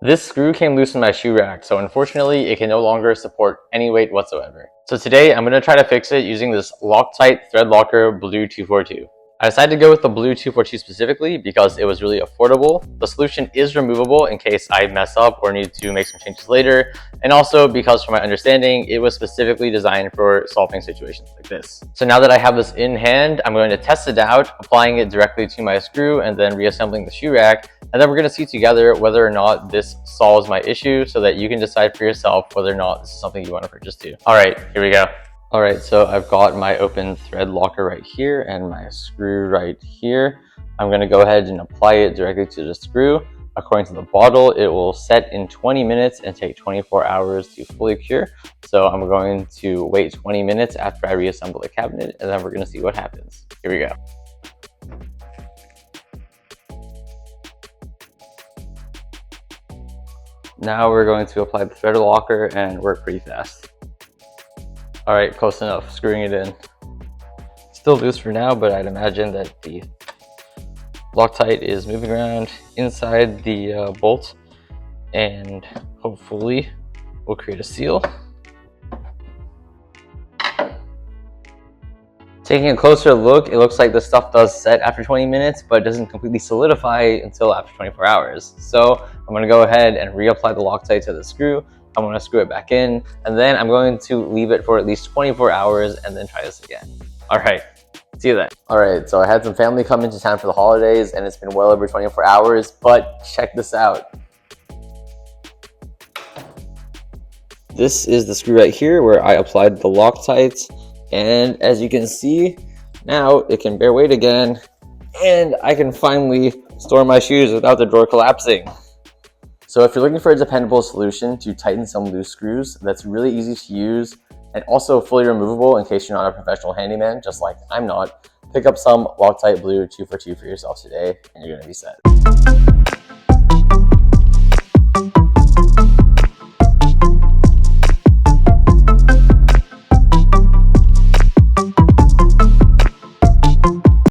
This screw came loose in my shoe rack, so unfortunately it can no longer support any weight whatsoever. So today I'm going to try to fix it using this Loctite Threadlocker Blue 242. I decided to go with the Blue 242 specifically because it was really affordable. The solution is removable in case I mess up or need to make some changes later, and also because from my understanding, it was specifically designed for solving situations like this. So now that I have this in hand, I'm going to test it out, applying it directly to my screw and then reassembling the shoe rack, and then we're going to see together whether or not this solves my issue so that you can decide for yourself whether or not this is something you want to purchase too. All right, here we go. All right, so I've got my open thread locker right here and my screw right here. I'm gonna go ahead and apply it directly to the screw. According to the bottle, it will set in 20 minutes and take 24 hours to fully cure. So I'm going to wait 20 minutes after I reassemble the cabinet, and then we're gonna see what happens. Here we go. Now we're going to apply the thread locker and work pretty fast. All right, close enough, screwing it in. Still loose for now, but I'd imagine that the Loctite is moving around inside the bolt, and hopefully we'll create a seal. Taking a closer look, it looks like the stuff does set after 20 minutes, but it doesn't completely solidify until after 24 hours. So I'm gonna go ahead and reapply the Loctite to the screw. I'm going to screw it back in, and then I'm going to leave it for at least 24 hours and then try this again. All right, see you then. All right, so I had some family come into town for the holidays, and it's been well over 24 hours, but check this out. This is the screw right here where I applied the Loctite, and as you can see, now it can bear weight again, and I can finally store my shoes without the drawer collapsing. So if you're looking for a dependable solution to tighten some loose screws that's really easy to use and also fully removable in case you're not a professional handyman, just like I'm not, pick up some Loctite Blue 242 for yourself today and you're gonna be set.